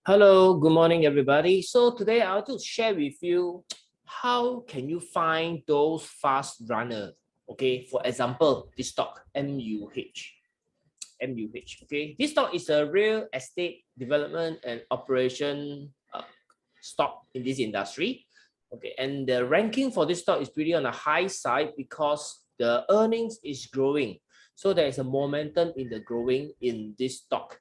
Hello, good morning, everybody. So today I want to share with you how can you find those fast runners. Okay, for example, this stock MUH. Okay, this stock is a real estate development and operation stock in this industry. Okay, and the ranking for this stock is pretty on the high side because the earnings is growing. So there is a momentum in the growing in this stock.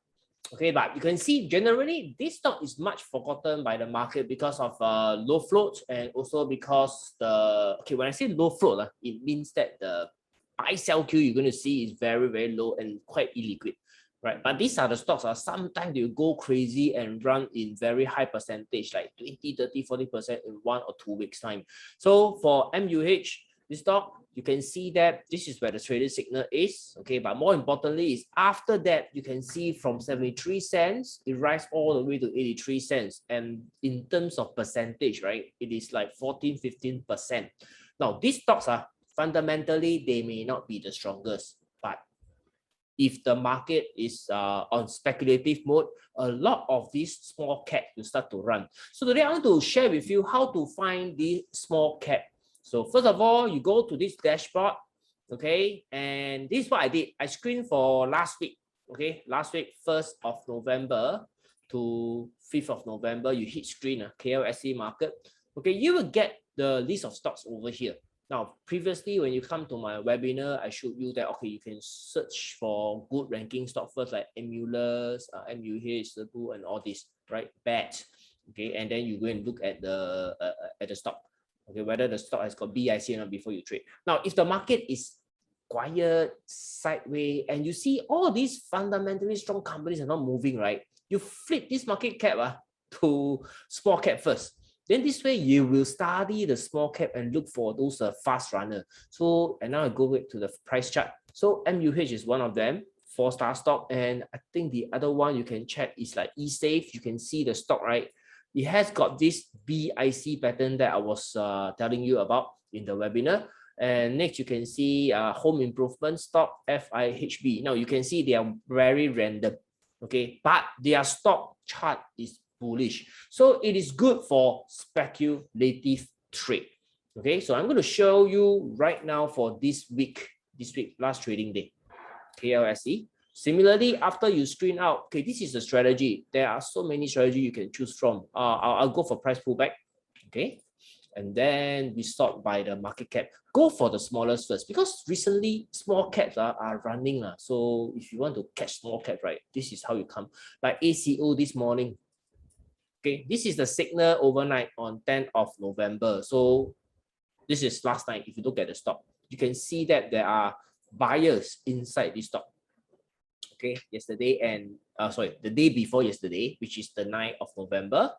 Okay, but you can see generally this stock is much forgotten by the market because of low float, and also because when I say low float, it means that the buy sell queue you're going to see is very low and quite illiquid, right? But these are the stocks sometimes they go crazy and run in very high percentage, like 20, 30, 40% in 1 or 2 weeks time. So for MUH, this stock, you can see that this is where the trading signal is, okay? But more importantly is after that, you can see from 73 cents, it rise all the way to 83 cents. And in terms of percentage, right, it is like 14, 15%. Now, these stocks are fundamentally, they may not be the strongest, but if the market is on speculative mode, a lot of these small cap will start to run. So today I want to share with you how to find the small cap. So first of all, you go to this dashboard, okay, and this is what I did. I screened for last week, okay, last week, 1st of November to 5th of November, you hit screen, KLSE market, okay, you will get the list of stocks over here. Now, previously, when you come to my webinar, I showed you that, okay, you can search for good ranking stock first, like Emulus, MUH, Cebu, and all this, right? BAT, okay, and then you go and look at the stock, okay, whether the stock has got BIC or not before you trade. Now, if the market is quiet, sideways, and you see all these fundamentally strong companies are not moving, right? You flip this market cap to small cap first. Then this way you will study the small cap and look for those fast runner. So, and now I go back to the price chart. So MUH is one of them, 4-star stock. And I think the other one you can check is like eSafe. You can see the stock, right? It has got this BIC pattern that I was telling you about in the webinar. And next you can see home improvement stock, FIHB. Now you can see they are very random, okay? But their stock chart is bullish, so it is good for speculative trade. Okay, so I'm going to show you right now for this week, last trading day, KLSE. Similarly, after you screen out, okay, this is the strategy. There are so many strategies you can choose from. I'll go for price pullback, okay, and then we sort by the market cap. Go for the smallest first because recently small caps are running. So if you want to catch small cap, right, this is how you come. Like ACO this morning. Okay, this is the signal overnight on 10th of November. So this is last night. If you look at the stock, you can see that there are buyers inside this stock. Okay, yesterday and the day before yesterday, which is the 9th of November.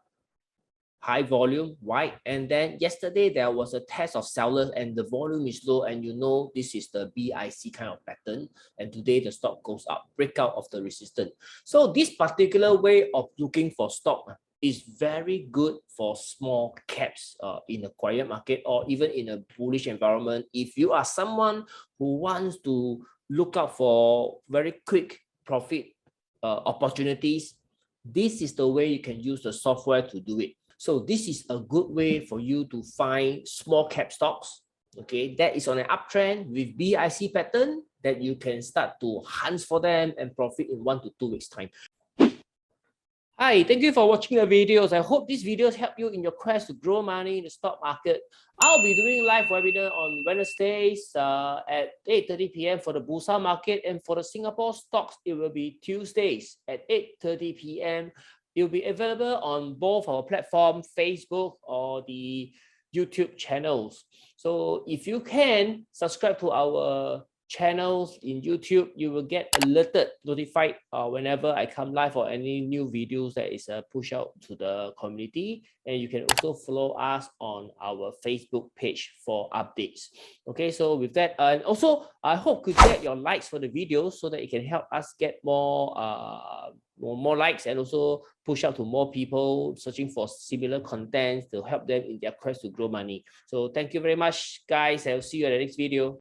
High volume, white, and then yesterday there was a test of sellers and the volume is low, and you know this is the BIC kind of pattern, and today the stock goes up, breakout of the resistance. So this particular way of looking for stock is very good for small caps in a quiet market or even in a bullish environment. If you are someone who wants to look out for very quick profit opportunities, this is the way you can use the software to do it. So this is a good way for you to find small cap stocks, okay, that is on an uptrend with BIC pattern that you can start to hunt for them and profit in 1 to 2 weeks time. Hi, thank you for watching the videos. I hope these videos help you in your quest to grow money in the stock market. I'll be doing live webinar on Wednesdays at 8:30 p.m. for the Bursa market, and for the Singapore stocks, it will be Tuesdays at 8:30 p.m. It will be available on both our platform, Facebook or the YouTube channels. So if you can subscribe to our channels in YouTube, you will get alerted, notified whenever I come live or any new videos that is pushed out to the community. And you can also follow us on our Facebook page for updates. Okay, so with that, and also I hope you get your likes for the videos so that it can help us get more likes and also push out to more people searching for similar content to help them in their quest to grow money. So thank you very much, guys. I'll see you in the next video.